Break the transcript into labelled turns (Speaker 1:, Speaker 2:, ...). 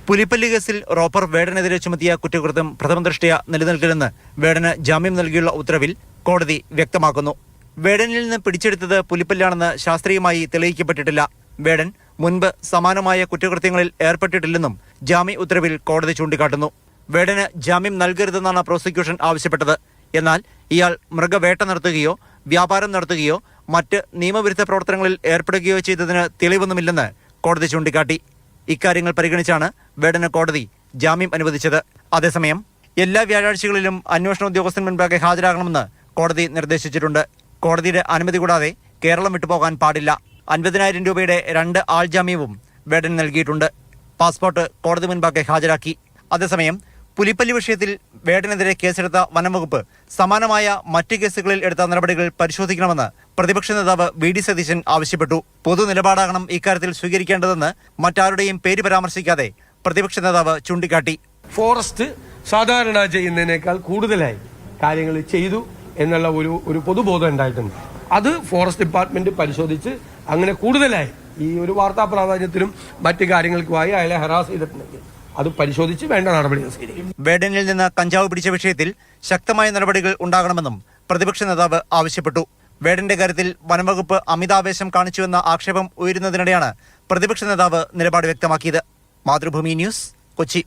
Speaker 1: പുലിപ്പല്ലി കേസിൽ റോപ്പർ വേടനെതിരെ ചുമത്തിയ കുറ്റകൃത്യം പ്രഥമദൃഷ്ട്യാ നിലനിൽക്കില്ലെന്ന് വേടന് ജാമ്യം നൽകിയുള്ള ഉത്തരവിൽ കോടതി വ്യക്തമാക്കുന്നു. വേടനിൽ നിന്ന് പിടിച്ചെടുത്തത് പുലിപ്പല്ലാണെന്ന് ശാസ്ത്രീയമായി തെളിയിക്കപ്പെട്ടിട്ടില്ല. വേടൻ മുൻപ് സമാനമായ കുറ്റകൃത്യങ്ങളിൽ ഏർപ്പെട്ടിട്ടില്ലെന്നും ജാമ്യ ഉത്തരവിൽ കോടതി ചൂണ്ടിക്കാട്ടുന്നു. വേടന് ജാമ്യം നൽകരുതെന്നാണ് പ്രോസിക്യൂഷൻ ആവശ്യപ്പെട്ടത്. എന്നാൽ ഇയാൾ മൃഗവേട്ട നടത്തുകയോ വ്യാപാരം നടത്തുകയോ മറ്റ് നിയമവിരുദ്ധ പ്രവർത്തനങ്ങളിൽ ഏർപ്പെടുകയോ ചെയ്തതിന് തെളിവൊന്നുമില്ലെന്ന് കോടതി ചൂണ്ടിക്കാട്ടി. ഇക്കാര്യങ്ങൾ പരിഗണിച്ചാണ് വേടന് കോടതി ജാമ്യം അനുവദിച്ചത്. അതേസമയം എല്ലാ വ്യാഴാഴ്ചകളിലും അന്വേഷണ ഉദ്യോഗസ്ഥൻ മുൻപാകെ ഹാജരാകണമെന്ന് കോടതി നിർദ്ദേശിച്ചിട്ടുണ്ട്. കോടതിയുടെ അനുമതി കൂടാതെ കേരളം വിട്ടുപോകാൻ പാടില്ല. 50,000 രൂപയുടെ 2 ആൾ ജാമ്യവും വേടൻ നൽകിയിട്ടുണ്ട്. പാസ്പോർട്ട് കോടതി മുൻപാകെ ഹാജരാക്കി. അതേസമയം പുലിപ്പല്ലി വിഷയത്തിൽ വേടനെതിരെ കേസെടുത്ത വനംവകുപ്പ് സമാനമായ മറ്റ് കേസുകളിൽ എടുത്ത നടപടികൾ പരിശോധിക്കണമെന്ന് പ്രതിപക്ഷ നേതാവ് വി ഡി സതീശൻ ആവശ്യപ്പെട്ടു. പൊതു നിലപാടാകണം ഇക്കാര്യത്തിൽ സ്വീകരിക്കേണ്ടതെന്ന് മറ്റാരുടെയും പേര് പരാമർശിക്കാതെ പ്രതിപക്ഷ നേതാവ് ചൂണ്ടിക്കാട്ടി.
Speaker 2: ഫോറസ്റ്റ് സാധാരണ ചെയ്യുന്നതിനേക്കാൾ കൂടുതലായി കാര്യങ്ങൾ ചെയ്തു എന്നുള്ള ഒരു പൊതുബോധം ഉണ്ടായിട്ടുണ്ട്. അത് ഫോറസ്റ്റ് ഡിപ്പാർട്ട്മെന്റ് പരിശോധിച്ച് അങ്ങനെ കൂടുതലായി ഈ ഒരു വാർത്താ പ്രാധാന്യത്തിലും മറ്റു കാര്യങ്ങൾക്കുമായി അയാളെ ഹറാസ് ചെയ്തിട്ടുണ്ടെങ്കിൽ അത് പരിശോധിച്ച് വേണ്ട നടപടികൾ സ്വീകരിക്കും.
Speaker 1: വേടനിൽ നിന്ന് കഞ്ചാവ് പിടിച്ച വിഷയത്തിൽ ശക്തമായ നടപടികൾ ഉണ്ടാകണമെന്നും പ്രതിപക്ഷ നേതാവ് ആവശ്യപ്പെട്ടു. വേടന്റെ കാര്യത്തിൽ വനംവകുപ്പ് അമിതാവേശം കാണിച്ചുവെന്ന ആക്ഷേപം ഉയരുന്നതിനിടെയാണ് പ്രതിപക്ഷ നേതാവ് നിലപാട് വ്യക്തമാക്കിയത്. മാതൃഭൂമി ന്യൂസ്, കൊച്ചി.